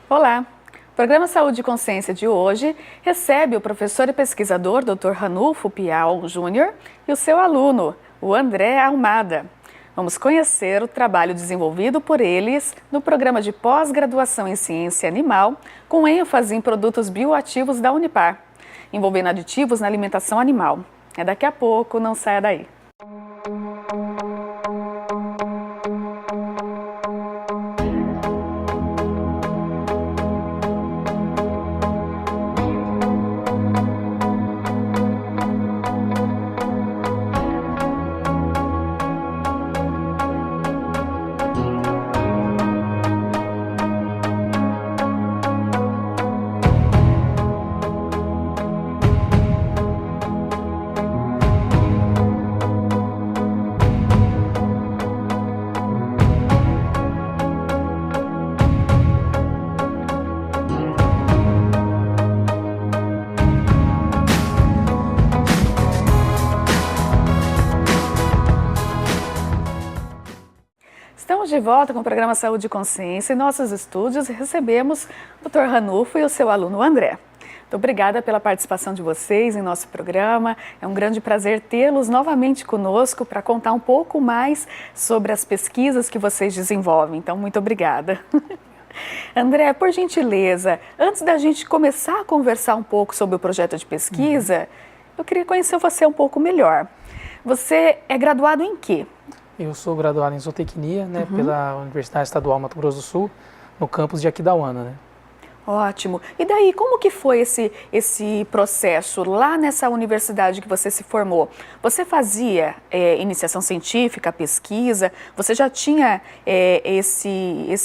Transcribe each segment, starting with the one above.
Olá! O programa Saúde e Consciência de hoje recebe o professor e pesquisador Dr. Ranulfo Piau Júnior e o seu aluno, o André Almada. Vamos conhecer o trabalho desenvolvido por eles no programa de pós-graduação em ciência animal, com ênfase em produtos bioativos da Unipar, envolvendo aditivos na alimentação animal. É daqui a pouco, não saia daí. Estamos de volta com o programa Saúde e Consciência. Em nossos estúdios recebemos o Dr. Ranulfo e o seu aluno André. Muito obrigada pela participação de vocês em nosso programa. É um grande prazer tê-los novamente conosco para contar um pouco mais sobre as pesquisas que vocês desenvolvem. Então, muito obrigada. André, por gentileza, antes da gente começar a conversar um pouco sobre o projeto de pesquisa, eu queria conhecer você um pouco melhor. Você é graduado em quê? Eu sou graduado em zootecnia, né, pela Universidade Estadual Mato Grosso do Sul, no campus de Aquidauana, né? Ótimo. E daí, como que foi esse processo lá nessa universidade que você se formou? Você fazia iniciação científica, pesquisa? Você já tinha esse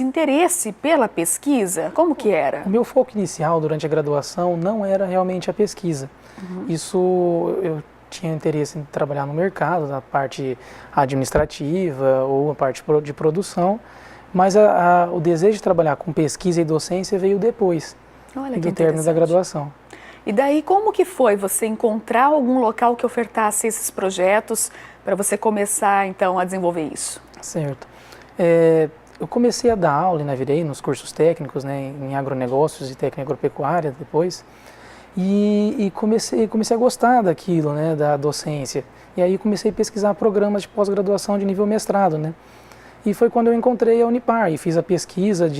interesse pela pesquisa? Como que era? O meu foco inicial durante a graduação não era realmente a pesquisa. Isso eu tinha interesse em trabalhar no mercado, na parte administrativa ou a parte de produção, mas o desejo de trabalhar com pesquisa e docência veio depois do término da graduação. E daí, como que foi você encontrar algum local que ofertasse esses projetos para você começar, então, a desenvolver isso? Certo. Eu comecei a dar aula na Virei, nos cursos técnicos, né, em agronegócios e técnica agropecuária depois, e comecei a gostar daquilo, né, da docência. E aí comecei a pesquisar programas de pós-graduação de nível mestrado, né? E foi quando eu encontrei a Unipar e fiz a pesquisa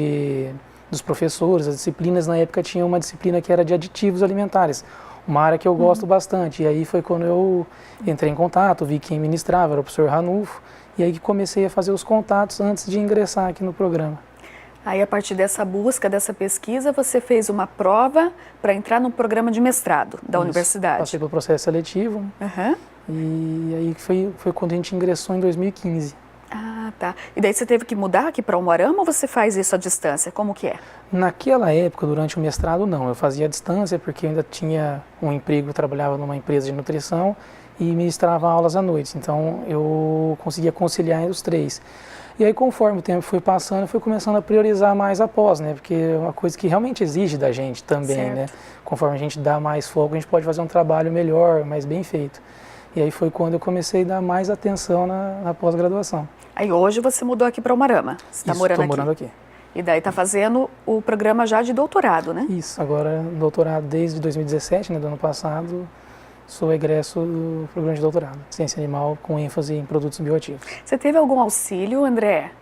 dos professores, as disciplinas. Na época tinha uma disciplina que era de aditivos alimentares, uma área que eu gosto bastante. E aí foi quando eu entrei em contato, vi quem ministrava, era o professor Ranulfo, e aí que comecei a fazer os contatos antes de ingressar aqui no programa. Aí, a partir dessa busca, dessa pesquisa, você fez uma prova para entrar no programa de mestrado da universidade. Passei pelo processo seletivo, e aí foi quando a gente ingressou em 2015. Ah, tá. E daí você teve que mudar aqui para Umuarama ou você faz isso à distância? Como que é? Naquela época, durante o mestrado, não. Eu fazia à distância porque eu ainda tinha um emprego, trabalhava numa empresa de nutrição e ministrava aulas à noite. Então, eu conseguia conciliar os três. E aí, conforme o tempo foi passando, eu fui começando a priorizar mais a pós, né? Porque é uma coisa que realmente exige da gente também, né? Conforme a gente dá mais foco, a gente pode fazer um trabalho melhor, mais bem feito. E aí foi quando eu comecei a dar mais atenção na pós-graduação. Aí hoje você mudou aqui para Umuarama, você está morando aqui? Estou morando aqui. E daí está fazendo o programa já de doutorado, né? Isso, agora doutorado desde 2017, né, do ano passado, sou egresso do programa de doutorado, Ciência Animal, com ênfase em produtos bioativos. Você teve algum auxílio, André?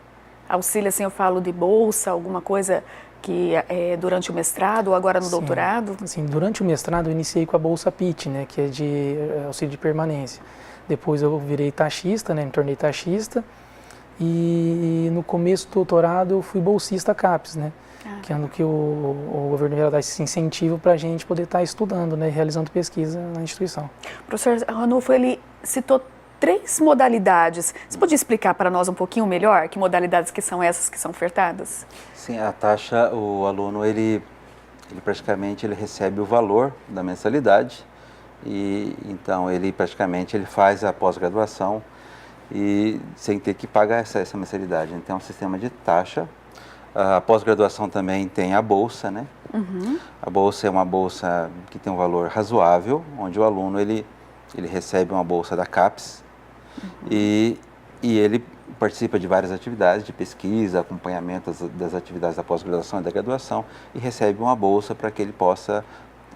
Auxílio, assim, eu falo de bolsa, alguma coisa que durante o mestrado ou agora no doutorado? Sim, durante o mestrado eu iniciei com a Bolsa PIT, né, que é de auxílio de permanência. Depois eu virei taxista, né, me tornei taxista, e no começo do doutorado eu fui bolsista CAPES, né, que é no que o governo ia dar esse incentivo para a gente poder estar estudando, né, realizando pesquisa na instituição. O professor Ranulfo, ele citou 3 modalidades. Você podia explicar para nós um pouquinho melhor que modalidades que são essas que são ofertadas? Sim, a taxa, o aluno, ele praticamente recebe o valor da mensalidade e então ele praticamente faz a pós-graduação e sem ter que pagar essa mensalidade. Então é um sistema de taxa. A pós-graduação também tem a bolsa, né? A bolsa é uma bolsa que tem um valor razoável, onde o aluno ele recebe uma bolsa da CAPES e E ele participa de várias atividades de pesquisa, acompanhamento das atividades da pós-graduação e da graduação e recebe uma bolsa para que ele possa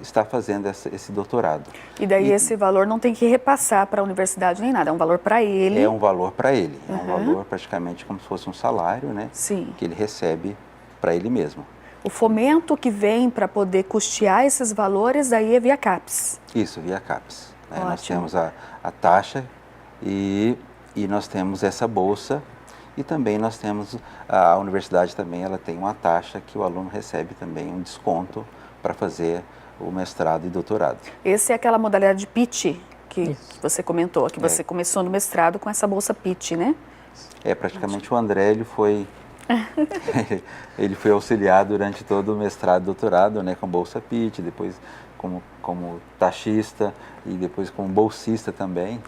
estar fazendo esse doutorado. E daí esse valor não tem que repassar para a universidade nem nada, é um valor para ele. É um valor para ele, é um valor praticamente como se fosse um salário, né? Sim. Que ele recebe para ele mesmo. O fomento que vem para poder custear esses valores, daí é via CAPES. Isso, via CAPES. Né? Nós Ótimo. temos a taxa e nós temos essa bolsa e também nós temos, a universidade também, ela tem uma taxa que o aluno recebe também um desconto para fazer o mestrado e doutorado. Essa é aquela modalidade de PIT que Isso. você comentou, que você começou no mestrado com essa bolsa PIT, né? Praticamente o André, ele foi auxiliado durante todo o mestrado e doutorado, né, com bolsa PIT, depois como taxista e depois como bolsista também.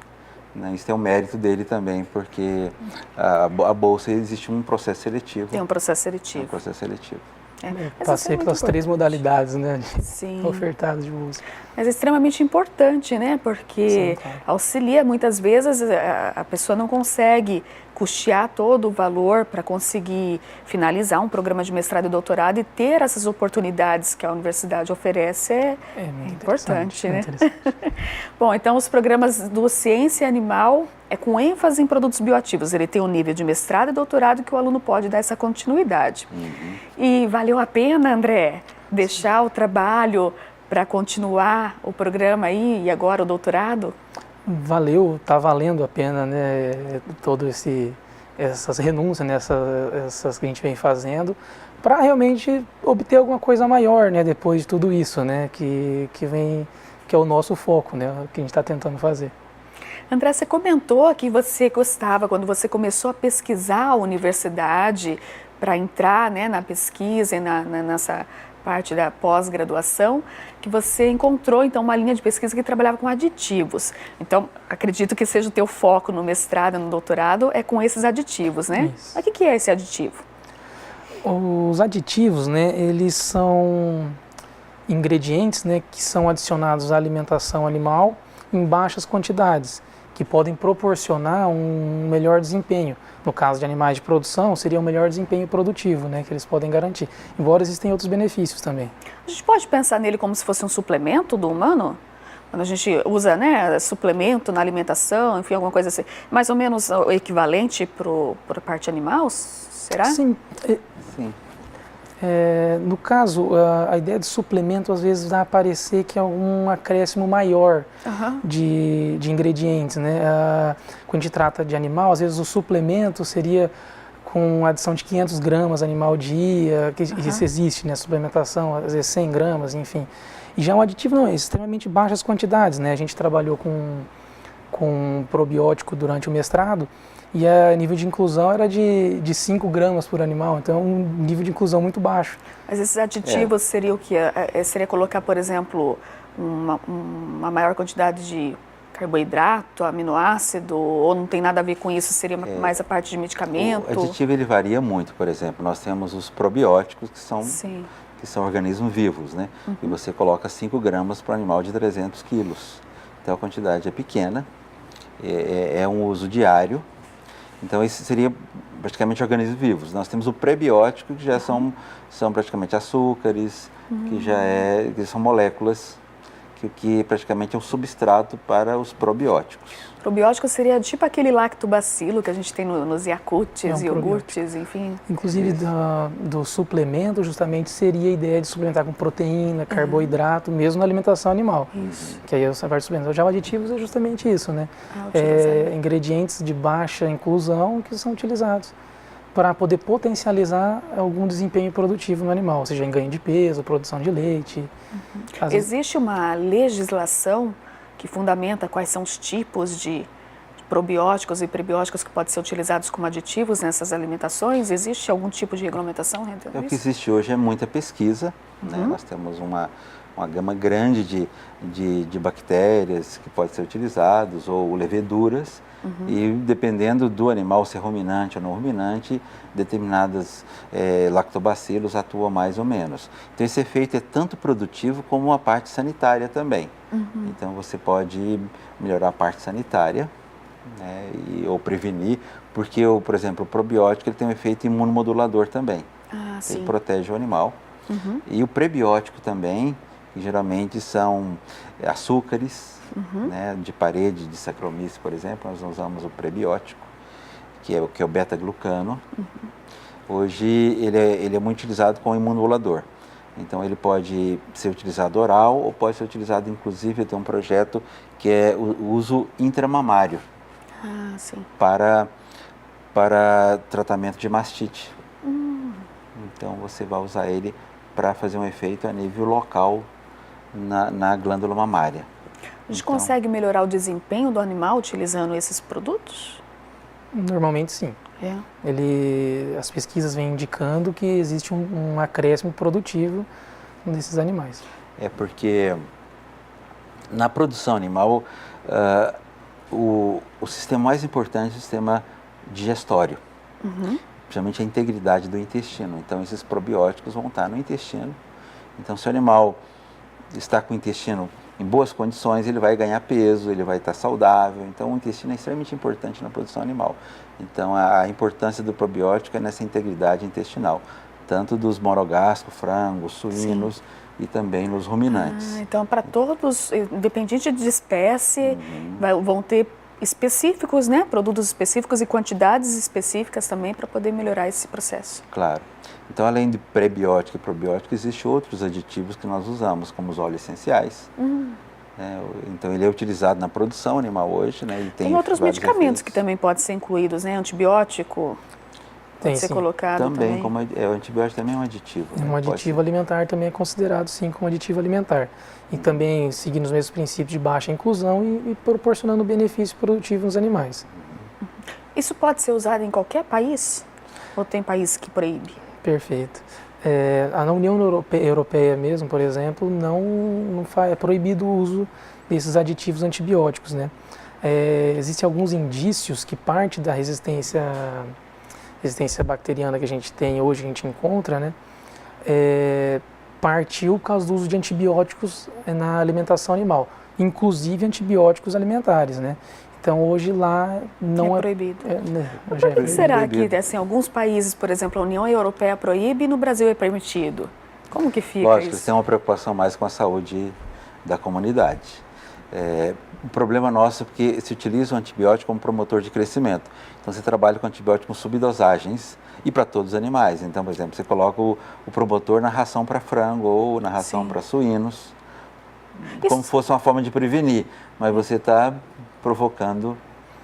Né? Isso tem o mérito dele também, porque a bolsa existe um processo seletivo. Tem um processo seletivo. Um processo seletivo. Mas Passei isso é pelas muito 3 modalidades, né, Sim. ofertadas de bolsa. Mas é extremamente importante, né? Porque Sim, claro. auxilia, muitas vezes a pessoa não consegue custear todo o valor para conseguir finalizar um programa de mestrado e doutorado e ter essas oportunidades que a universidade oferece é muito importante, né? interessante. Bom, então os programas do Ciência Animal é com ênfase em produtos bioativos. Ele tem um nível de mestrado e doutorado que o aluno pode dar essa continuidade. E valeu a pena, André, deixar o trabalho para continuar o programa aí e agora o doutorado? Valeu, está valendo a pena, né, essas renúncias, né, essas que a gente vem fazendo, para realmente obter alguma coisa maior, né, depois de tudo isso, né, que é o nosso foco, né, o que a gente está tentando fazer. André, você comentou que você gostava, quando você começou a pesquisar a universidade, para entrar, né, na pesquisa e nessa parte da pós-graduação, que você encontrou então uma linha de pesquisa que trabalhava com aditivos. Então, acredito que seja o teu foco no mestrado e no doutorado é com esses aditivos, né? Isso. Mas o que é esse aditivo? Os aditivos, né, eles são ingredientes, né, que são adicionados à alimentação animal em baixas quantidades, que podem proporcionar um melhor desempenho. No caso de animais de produção, seria um melhor desempenho produtivo, né, que eles podem garantir. Embora existem outros benefícios também. A gente pode pensar nele como se fosse um suplemento do humano? Quando a gente usa, né, suplemento na alimentação, enfim, alguma coisa assim, mais ou menos o equivalente para a parte animal, será? Sim. Sim. No caso, a ideia de suplemento às vezes vai parecer que é um acréscimo maior de ingredientes, né? Quando a gente trata de animal, às vezes o suplemento seria com adição de 500 gramas animal dia, que isso existe, né? Suplementação, às vezes 100 gramas, enfim. E já um aditivo não, é extremamente baixas quantidades, né? A gente trabalhou com probiótico durante o mestrado, e a nível de inclusão era de 5 gramas por animal, então é um nível de inclusão muito baixo. Mas esses aditivos seria o quê? Seria colocar, por exemplo, uma maior quantidade de carboidrato, aminoácido, ou não tem nada a ver com isso, seria mais a parte de medicamento? O aditivo ele varia muito, por exemplo, nós temos os probióticos que são organismos vivos, né? E você coloca 5 gramas para um animal de 300 quilos, então a quantidade é pequena, é um uso diário. Então, esse seria praticamente organismos vivos. Nós temos o prebiótico, que já são praticamente açúcares, que são moléculas, que praticamente é um substrato para os probióticos. Probiótico seria tipo aquele lactobacilo que a gente tem nos Yakults, um iogurtes, enfim. Inclusive, do suplemento, justamente, seria a ideia de suplementar com proteína, carboidrato, mesmo na alimentação animal. Isso. Que aí essa parte de suplemento. Já o aditivos é justamente isso, né? Ingredientes de baixa inclusão que são utilizados para poder potencializar algum desempenho produtivo no animal, seja em ganho de peso, produção de leite. Existe uma legislação que fundamenta quais são os tipos de probióticos e prebióticos que podem ser utilizados como aditivos nessas alimentações? Existe algum tipo de regulamentação? O que existe hoje é muita pesquisa, né? Nós temos uma gama grande de bactérias que podem ser utilizados, ou leveduras, e dependendo do animal, se é ruminante ou não ruminante, determinadas lactobacilos atuam mais ou menos. Então esse efeito é tanto produtivo como a parte sanitária também. Então você pode melhorar a parte sanitária, né, ou prevenir, porque, por exemplo, o probiótico ele tem um efeito imunomodulador também. Ele protege o animal. E o prebiótico também, que geralmente são açúcares, né, de parede de Saccharomyces, por exemplo, nós usamos o prebiótico, que é o beta-glucano. Hoje ele é muito utilizado como imunomodulador. Então ele pode ser utilizado oral ou pode ser utilizado, inclusive, tem um projeto que é o uso intramamário para tratamento de mastite. Então você vai usar ele para fazer um efeito a nível local na glândula mamária. A gente consegue melhorar o desempenho do animal utilizando esses produtos? Normalmente sim. As pesquisas vêm indicando que existe um acréscimo produtivo desses animais. É porque na produção animal, o sistema mais importante é o sistema digestório, principalmente a integridade do intestino. Então esses probióticos vão estar no intestino. Então se o animal está com o intestino em boas condições, ele vai ganhar peso, ele vai estar saudável. Então o intestino é extremamente importante na produção animal. Então a importância do probiótico é nessa integridade intestinal, tanto dos monogástricos, frangos, suínos e também nos ruminantes. Então para todos, independente de espécie, vão ter específicos, né? Produtos específicos e quantidades específicas também para poder melhorar esse processo. Claro. Então, além de prebiótico e probiótico, existem outros aditivos que nós usamos, como os óleos essenciais. Então, ele é utilizado na produção animal hoje, né? Ele tem outros medicamentos que também podem ser incluídos, né? Antibiótico pode ser colocado também. O antibiótico também é um aditivo. Um aditivo alimentar também é considerado, sim, como aditivo alimentar. E também seguindo os mesmos princípios de baixa inclusão e proporcionando benefício produtivo nos animais. Isso pode ser usado em qualquer país? Ou tem país que proíbe? Perfeito. Na União Europeia mesmo, por exemplo, é proibido o uso desses aditivos antibióticos, né? Existem alguns indícios que parte da resistência bacteriana que a gente tem hoje, a gente encontra, né? Partiu por causa do uso de antibióticos na alimentação animal, inclusive antibióticos alimentares, né? Então hoje lá não é proibido. Por que será que assim, alguns países, por exemplo, a União Europeia proíbe e no Brasil é permitido? Como que fica Lógico, isso? Eles têm uma preocupação mais com a saúde da comunidade. O problema nosso é porque se utiliza o antibiótico como promotor de crescimento. Então você trabalha com antibiótico com subdosagens e para todos os animais. Então, por exemplo, você coloca o promotor na ração para frango ou na ração para suínos, como se fosse uma forma de prevenir, mas você está provocando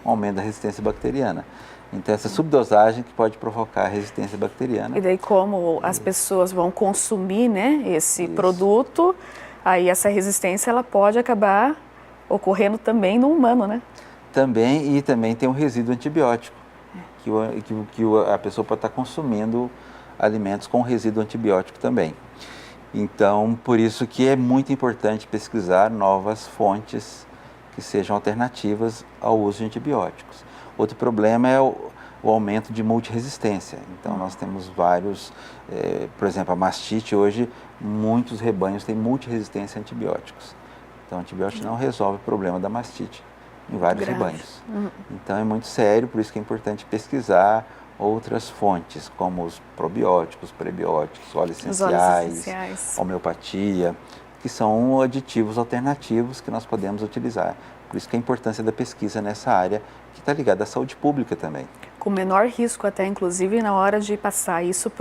um aumento da resistência bacteriana. Então, essa subdosagem que pode provocar resistência bacteriana. E daí, como as pessoas vão consumir, né, esse produto, aí essa resistência ela pode acabar ocorrendo também no humano, né? Também tem um resíduo antibiótico, que a pessoa pode estar consumindo alimentos com resíduo antibiótico também. Então, por isso que é muito importante pesquisar novas fontes que sejam alternativas ao uso de antibióticos. Outro problema é o aumento de multiresistência. Então, nós temos vários, por exemplo, a mastite hoje, muitos rebanhos têm multiresistência a antibióticos. Então, o antibiótico não resolve o problema da mastite em vários rebanhos. Então, é muito sério, por isso que é importante pesquisar outras fontes, como os probióticos, prebióticos, óleos essenciais, homeopatia, que são aditivos alternativos que nós podemos utilizar. Por isso que a importância da pesquisa nessa área, que está ligada à saúde pública também. Com menor risco até, inclusive, na hora de passar isso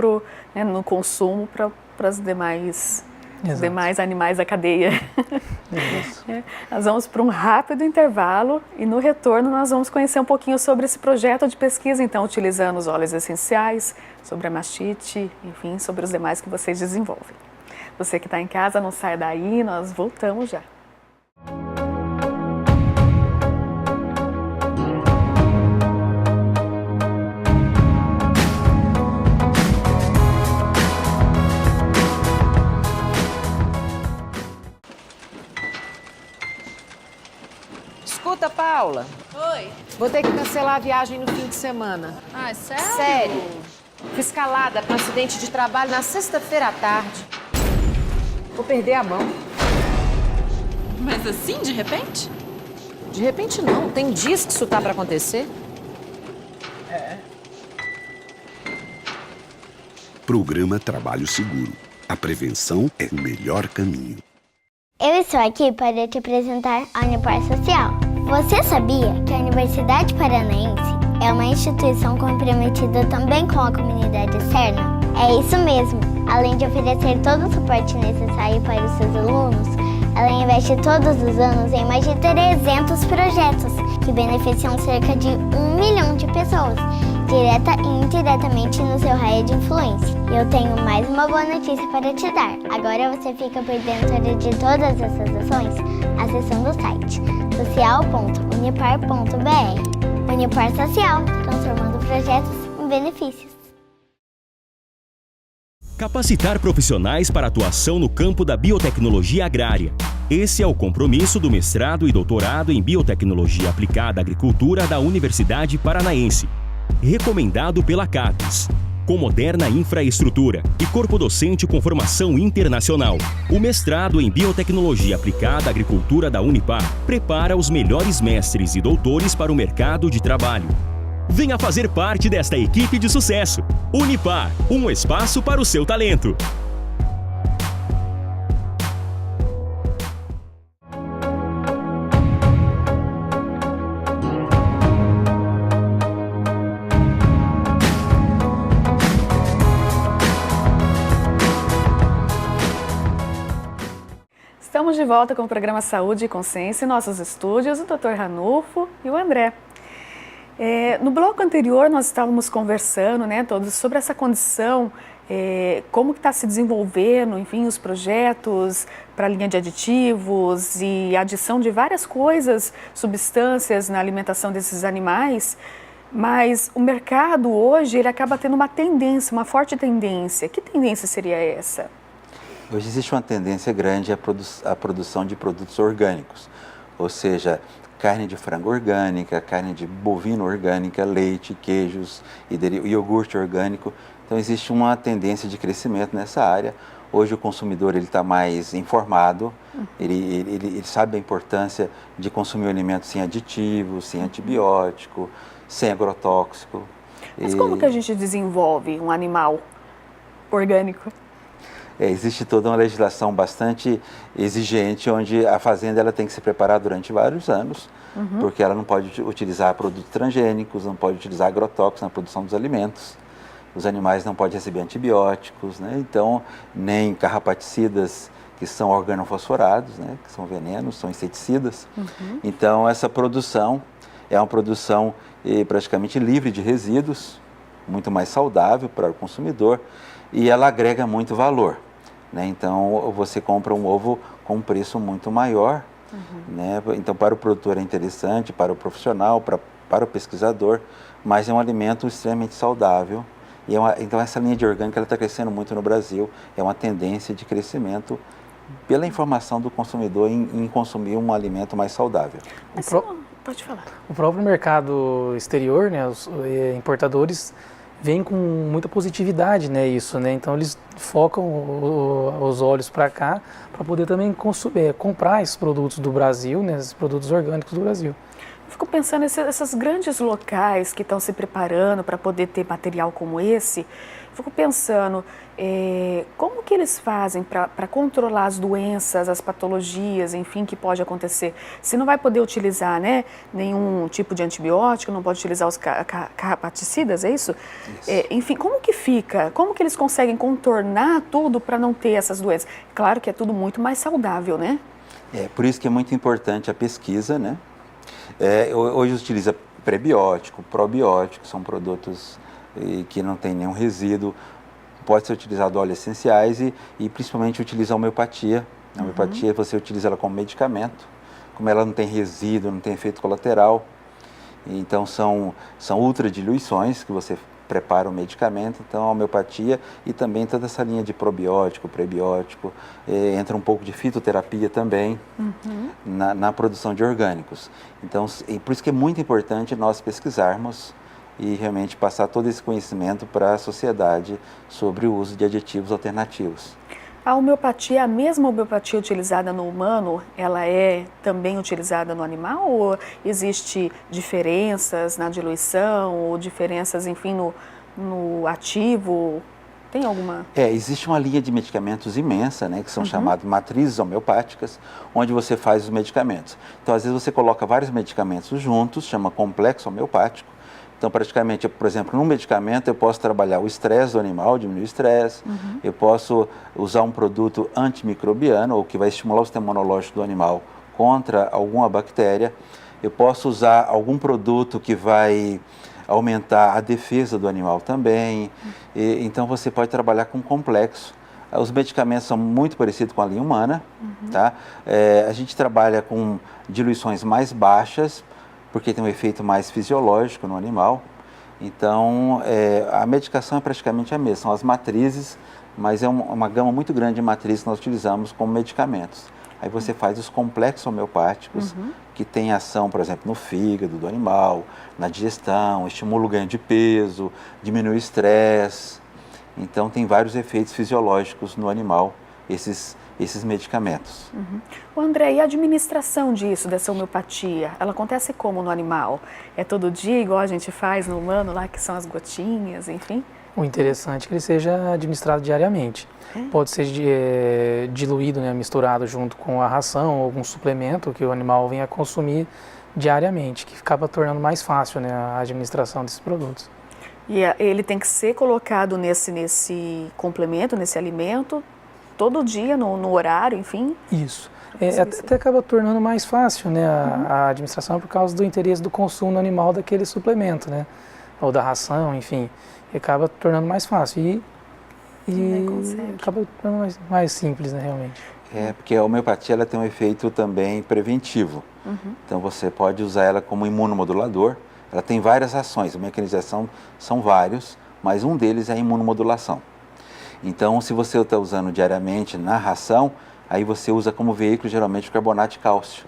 no consumo para os demais animais da cadeia. Nós vamos para um rápido intervalo e no retorno nós vamos conhecer um pouquinho sobre esse projeto de pesquisa, então, utilizando os óleos essenciais, sobre a mastite, enfim, sobre os demais que vocês desenvolvem. Você que está em casa, não sai daí, nós voltamos já. Escuta, Paula. Oi. Vou ter que cancelar a viagem no fim de semana. Ah, sério? Sério. Fui escalada para um acidente de trabalho na sexta-feira à tarde. Vou perder a mão. Mas assim, de repente? De repente não, tem dias que isso tá para acontecer. Programa Trabalho Seguro. A prevenção é o melhor caminho. Eu estou aqui para te apresentar a Unipar Social. Você sabia que a Universidade Paranaense é uma instituição comprometida também com a comunidade externa? É isso mesmo. Além de oferecer todo o suporte necessário para os seus alunos, ela investe todos os anos em mais de 300 projetos que beneficiam cerca de 1 milhão de pessoas, direta e indiretamente no seu raio de influência. E eu tenho mais uma boa notícia para te dar. Agora você fica por dentro de todas essas ações acessando o site social.unipar.br. Unipar Social, transformando projetos em benefícios. Capacitar profissionais para atuação no campo da biotecnologia agrária. Esse é o compromisso do mestrado e doutorado em Biotecnologia Aplicada à Agricultura da Universidade Paranaense, recomendado pela CAPES. Com moderna infraestrutura e corpo docente com formação internacional, o mestrado em Biotecnologia Aplicada à Agricultura da Unipar prepara os melhores mestres e doutores para o mercado de trabalho. Venha fazer parte desta equipe de sucesso. Unipar, um espaço para o seu talento. Estamos de volta com o programa Saúde e Consciência em nossos estúdios, o Dr. Ranulfo e o André. No bloco anterior nós estávamos conversando, né, todos sobre essa condição, como que está se desenvolvendo, enfim, os projetos para a linha de aditivos e adição de várias coisas, substâncias na alimentação desses animais, mas o mercado hoje ele acaba tendo uma tendência, uma forte tendência. Que tendência seria essa? Hoje existe uma tendência grande à produção de produtos orgânicos, ou seja, carne de frango orgânica, carne de bovino orgânica, leite, queijos, iogurte orgânico. Então existe uma tendência de crescimento nessa área. Hoje o consumidor está mais informado, ele sabe a importância de consumir um alimento sem aditivos, sem antibiótico, sem agrotóxico. Mas como que a gente desenvolve um animal orgânico? Existe toda uma legislação bastante exigente, onde a fazenda ela tem que se preparar durante vários anos, porque ela não pode utilizar produtos transgênicos, não pode utilizar agrotóxicos na produção dos alimentos, os animais não podem receber antibióticos, né? Então, nem carrapaticidas que são organofosforados, né? Que são venenos, são inseticidas. Então, essa produção é uma produção praticamente livre de resíduos, muito mais saudável para o consumidor, e ela agrega muito valor. Né? Então, você compra um ovo com um preço muito maior. Né? Então, para o produtor é interessante, para o profissional, para o pesquisador, mas é um alimento extremamente saudável. E então, essa linha de orgânica está crescendo muito no Brasil. É uma tendência de crescimento pela informação do consumidor em consumir um alimento mais saudável. Pode falar. O próprio mercado exterior, né, os importadores, vem com muita positividade, né, isso, né? Então eles focam os olhos para cá para poder também comprar esses produtos do Brasil, né, esses produtos orgânicos do Brasil. Eu fico pensando esses grandes locais que estão se preparando para poder ter material como esse. Fico pensando como que eles fazem para controlar as doenças, as patologias, enfim, que pode acontecer. Se não vai poder utilizar, né, nenhum tipo de antibiótico, não pode utilizar os carrapaticidas, é isso? Enfim, como que fica? Como que eles conseguem contornar tudo para não ter essas doenças? Claro que é tudo muito mais saudável, né? Por isso que é muito importante a pesquisa, né? Hoje utiliza prebiótico, probiótico, são produtos que não tem nenhum resíduo, pode ser utilizado óleos essenciais e principalmente utiliza a homeopatia. A homeopatia você utiliza ela como medicamento, como ela não tem resíduo, não tem efeito colateral, então são ultradiluições que você prepara o medicamento, então a homeopatia e também toda essa linha de probiótico, prebiótico, entra um pouco de fitoterapia também na produção de orgânicos. Então, por isso que é muito importante nós pesquisarmos e realmente passar todo esse conhecimento para a sociedade sobre o uso de aditivos alternativos. A homeopatia, a mesma homeopatia utilizada no humano, ela é também utilizada no animal ou existe diferenças na diluição ou diferenças, enfim, no ativo? Tem alguma? Existe uma linha de medicamentos imensa, né, que são chamadas matrizes homeopáticas, onde você faz os medicamentos. Então, às vezes, você coloca vários medicamentos juntos, chama complexo homeopático. Então, praticamente, por exemplo, num medicamento eu posso trabalhar o estresse do animal, diminuir o estresse, eu posso usar um produto antimicrobiano, ou que vai estimular o sistema imunológico do animal contra alguma bactéria, eu posso usar algum produto que vai aumentar a defesa do animal também, então você pode trabalhar com complexo. Os medicamentos são muito parecidos com a linha humana, tá? A gente trabalha com diluições mais baixas, porque tem um efeito mais fisiológico no animal. Então, a medicação é praticamente a mesma, são as matrizes, mas é uma gama muito grande de matrizes que nós utilizamos como medicamentos. Aí você faz os complexos homeopáticos, que tem ação, por exemplo, no fígado do animal, na digestão, estimula o ganho de peso, diminui o estresse. Então, tem vários efeitos fisiológicos no animal, esses medicamentos. O André, e a administração disso, dessa homeopatia, ela acontece como no animal? É todo dia, igual a gente faz no humano, lá que são as gotinhas, enfim? O interessante é que ele seja administrado diariamente. Pode ser diluído, né, misturado junto com a ração ou algum suplemento que o animal venha consumir diariamente, que acaba tornando mais fácil, né, a administração desses produtos. E ele tem que ser colocado nesse complemento, nesse alimento, todo dia, no horário, enfim? Isso. Até acaba tornando mais fácil, né, a administração por causa do interesse do consumo no animal daquele suplemento, né, ou da ração, enfim. Acaba tornando mais fácil e acaba tornando mais simples, né, realmente. Porque a homeopatia ela tem um efeito também preventivo. Então você pode usar ela como imunomodulador. Ela tem várias ações, a mecanização são vários, mas um deles é a imunomodulação. Então, se você está usando diariamente na ração, aí você usa como veículo geralmente o carbonato de cálcio.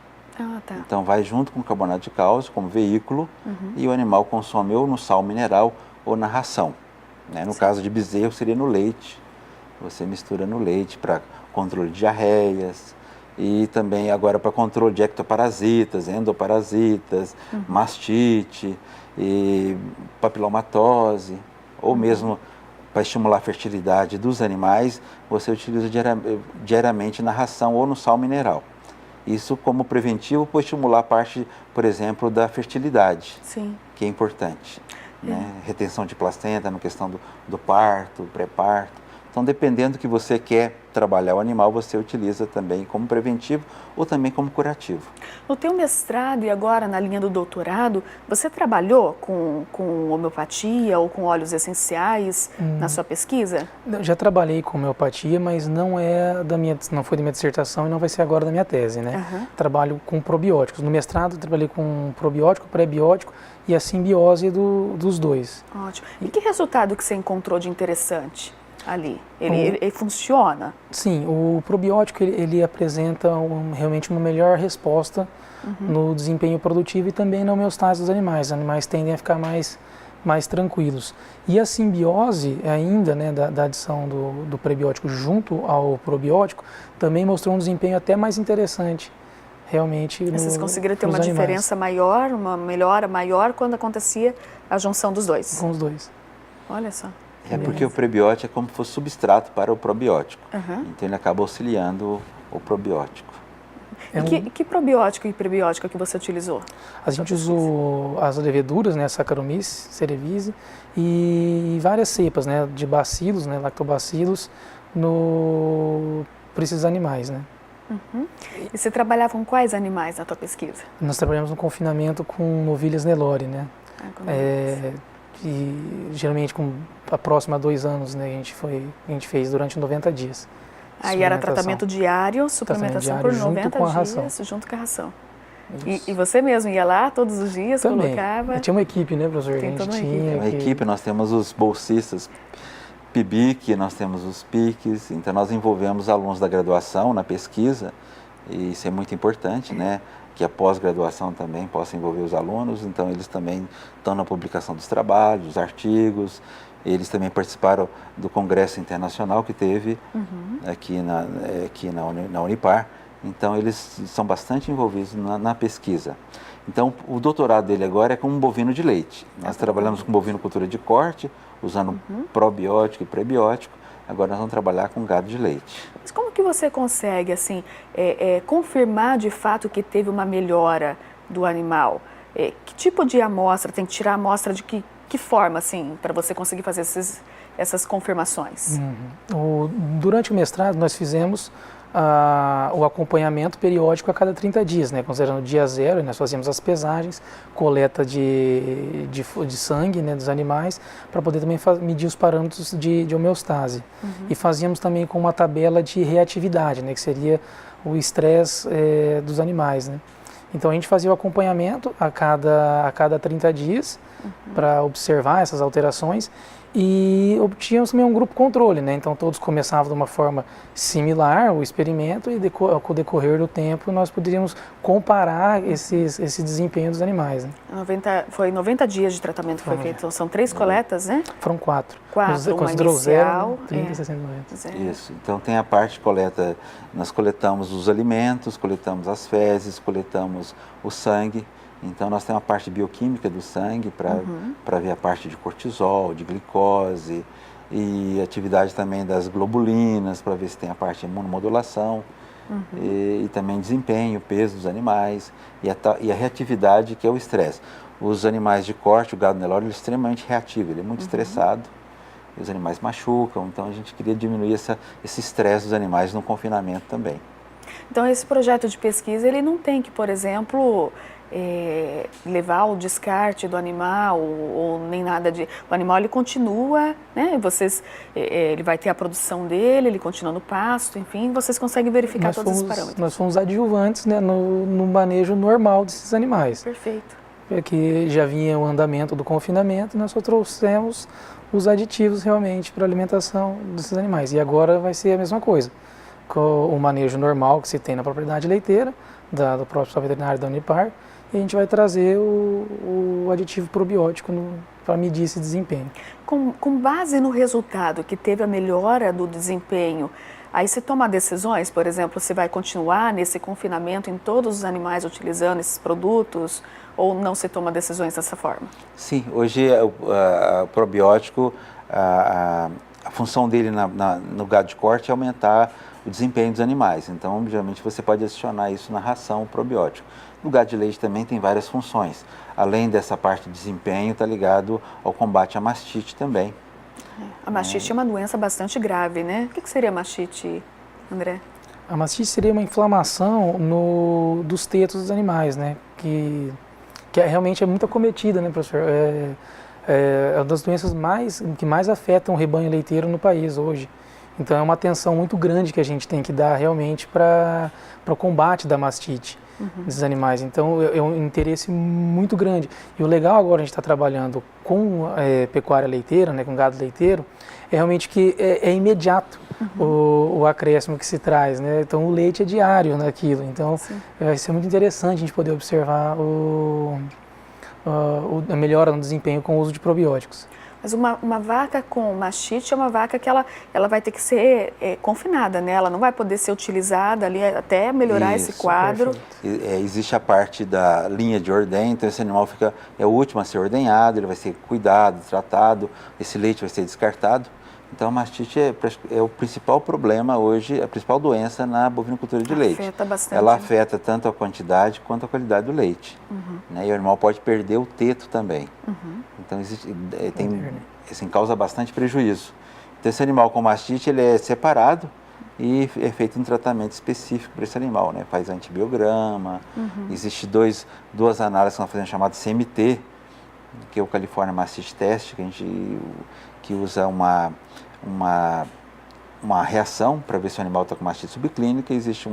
Então, vai junto com o carbonato de cálcio como veículo e o animal consome ou no sal mineral ou na ração. Né? No caso de bezerro, seria no leite. Você mistura no leite para controle de diarreias e também agora para controle de ectoparasitas, endoparasitas, mastite, e papilomatose, ou mesmo para estimular a fertilidade dos animais, você utiliza diariamente na ração ou no sal mineral. Isso como preventivo para estimular a parte, por exemplo, da fertilidade, que é importante. Né? Retenção de placenta na questão do parto, pré-parto. Então, dependendo do que você quer trabalhar o animal, você utiliza também como preventivo ou também como curativo. No teu mestrado e agora na linha do doutorado, você trabalhou com homeopatia ou com óleos essenciais na sua pesquisa? Já trabalhei com homeopatia, mas não foi da minha dissertação e não vai ser agora da minha tese, né? Trabalho com probióticos. No mestrado, trabalhei com probiótico, pré-biótico e a simbiose dos dois. Ótimo. E que resultado que você encontrou de interessante ali? Ele funciona? Sim, o probiótico ele apresenta realmente uma melhor resposta no desempenho produtivo e também na homeostase dos animais. Os animais tendem a ficar mais tranquilos. E a simbiose ainda, né, da adição do prebiótico junto ao probiótico também mostrou um desempenho até mais interessante. Realmente, vocês conseguiram ter uma diferença maior, uma melhora maior quando acontecia a junção dos dois? Com os dois. Olha só. Porque o prebiótico é como se fosse substrato para o probiótico. Então ele acaba auxiliando o probiótico. Que probiótico e prebiótico que você utilizou? A gente usou as leveduras, né, Saccharomyces cerevisiae, e várias cepas, né, de bacilos, né, lactobacilos, por esses animais, né. E você trabalhava com quais animais na tua pesquisa? Nós trabalhamos no confinamento com novilhas Nelore, né. E geralmente com próximo a 2 anos, né, a gente fez durante 90 dias. Aí era tratamento diário, suplementação por 90 junto com a ração. dias, junto com a ração. E você mesmo ia lá todos os dias, também colocava? Tinha uma equipe, né, professor? Tem toda uma equipe, nós temos os bolsistas PIBIC, nós temos os PICs, então nós envolvemos alunos da graduação na pesquisa, e isso é muito importante, né? Que a pós-graduação também possa envolver os alunos, então eles também estão na publicação dos trabalhos, dos artigos, Eles também participaram do congresso internacional que teve aqui na Unipar. Então, eles são bastante envolvidos na pesquisa. Então, o doutorado dele agora é com um bovino de leite. Nós trabalhamos com bovinocultura de corte, usando probiótico e prebiótico. Agora nós vamos trabalhar com gado de leite. Mas como que você consegue, assim, confirmar de fato que teve uma melhora do animal? Que tipo de amostra? Tem que tirar a amostra de que forma, assim, para você conseguir fazer essas confirmações? Durante o mestrado, nós fizemos o acompanhamento periódico a cada 30 dias, né? Considerando o dia zero, nós fazíamos as pesagens, coleta de sangue, né, dos animais, para poder também medir os parâmetros de homeostase. E fazíamos também com uma tabela de reatividade, né, que seria o estresse dos animais, né? Então a gente fazia o acompanhamento a cada 30 dias para observar essas alterações e obtínhamos também um grupo controle, né? Então todos começavam de uma forma similar o experimento e com o decorrer do tempo nós poderíamos comparar esse desempenho dos animais, né? Foi 90 dias de tratamento que foi feito, então são 3 coletas, né? Foram 4. 4, uma inicial, 30, 60, 90. Isso, então tem a parte de coleta, nós coletamos os alimentos, coletamos as fezes, coletamos o sangue. Então nós temos a parte bioquímica do sangue para ver a parte de cortisol, de glicose e atividade também das globulinas para ver se tem a parte de imunomodulação e também desempenho, peso dos animais e a reatividade, que é o estresse. Os animais de corte, o gado Nelore, ele é extremamente reativo, ele é muito estressado e os animais machucam, então a gente queria diminuir esse estresse dos animais no confinamento também. Então esse projeto de pesquisa, ele não tem que, por exemplo, levar ao descarte do animal ou nem nada de... O animal, ele continua, né? Ele vai ter a produção dele, ele continua no pasto, enfim, vocês conseguem verificar todos os parâmetros. Nós fomos adjuvantes, né, no manejo normal desses animais. Perfeito. Que já vinha o andamento do confinamento, nós só trouxemos os aditivos realmente para a alimentação desses animais. E agora vai ser a mesma coisa, com o manejo normal que se tem na propriedade leiteira, do próprio hospital veterinário da Unipar, e a gente vai trazer o aditivo probiótico para medir esse desempenho. Com base no resultado que teve a melhora do desempenho, aí se toma decisões, por exemplo, se vai continuar nesse confinamento em todos os animais utilizando esses produtos, ou não se toma decisões dessa forma? Sim, hoje o probiótico, a função dele no gado de corte é aumentar o desempenho dos animais. Então, obviamente, você pode adicionar isso na ração probiótico. No gado de leite também tem várias funções. Além dessa parte de desempenho, está ligado ao combate à mastite também. A mastite é uma doença bastante grave, né? O que seria a mastite, André? A mastite seria uma inflamação dos tetos dos animais, né? Que realmente é muito acometida, né, professor? É uma das doenças que mais afetam o rebanho leiteiro no país hoje. Então é uma atenção muito grande que a gente tem que dar realmente para o combate da mastite desses animais. Então é um interesse muito grande. E o legal agora a gente está trabalhando com pecuária leiteira, né, com gado leiteiro, é realmente que é imediato o acréscimo que se traz, né? Então o leite é diário naquilo. Então vai ser muito interessante a gente poder observar a melhora no desempenho com o uso de probióticos. Mas uma vaca com mastite é uma vaca que ela vai ter que ser confinada, né? Ela não vai poder ser utilizada ali até melhorar esse quadro. Existe a parte da linha de ordenha, então esse animal é o último a ser ordenhado, ele vai ser cuidado, tratado, esse leite vai ser descartado. Então a mastite é o principal problema hoje, a principal doença na bovinocultura de leite. Afeta bastante. Ela afeta tanto a quantidade quanto a qualidade do leite. Né? E o animal pode perder o teto também. Então causa bastante prejuízo. Então esse animal com mastite, ele é separado e é feito um tratamento específico para esse animal, né? Faz antibiograma, existe duas análises que nós fazemos chamadas CMT, que é o California Mastite Test, que usa uma reação para ver se o animal está com mastite subclínica, e existe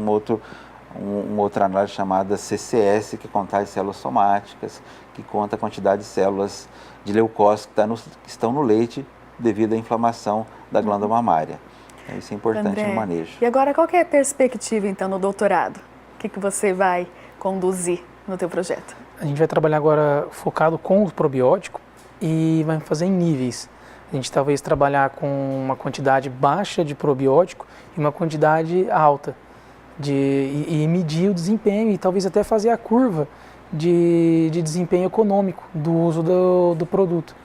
outra análise chamada CCS, que é contagem de células somáticas, que conta a quantidade de células de leucócitos que estão no leite devido à inflamação da glândula mamária. Isso é importante, André, no manejo. E agora, qual que é a perspectiva, então, no doutorado? O que você vai conduzir no teu projeto? A gente vai trabalhar agora focado com o probiótico e vai fazer em níveis. A gente talvez trabalhar com uma quantidade baixa de probiótico e uma quantidade alta, e medir o desempenho e talvez até fazer a curva de desempenho econômico do uso do produto.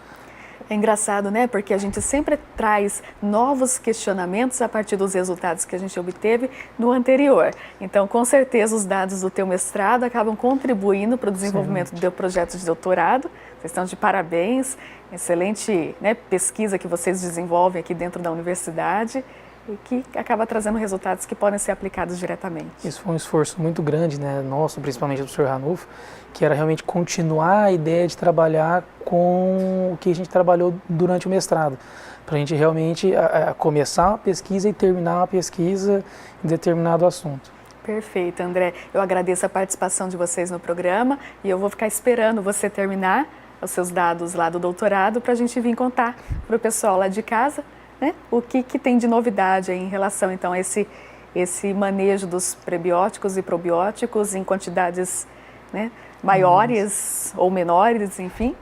É engraçado, né? Porque a gente sempre traz novos questionamentos a partir dos resultados que a gente obteve no anterior. Então, com certeza, os dados do teu mestrado acabam contribuindo para o desenvolvimento do teu projeto de doutorado. Vocês estão de parabéns. Excelente, né, pesquisa que vocês desenvolvem aqui dentro da universidade e que acaba trazendo resultados que podem ser aplicados diretamente. Isso foi um esforço muito grande, né, nosso, principalmente do professor Ranulfo, que era realmente continuar a ideia de trabalhar com o que a gente trabalhou durante o mestrado, para a gente realmente começar uma pesquisa e terminar uma pesquisa em determinado assunto. Perfeito, André. Eu agradeço a participação de vocês no programa e eu vou ficar esperando você terminar os seus dados lá do doutorado para a gente vir contar para o pessoal lá de casa, né, o que tem de novidade aí em relação então a esse manejo dos prebióticos e probióticos em quantidades, né, maiores ou menores, enfim,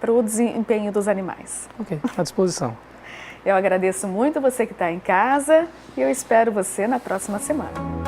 para o desempenho dos animais. Ok, à disposição. Eu agradeço muito você que está em casa e eu espero você na próxima semana.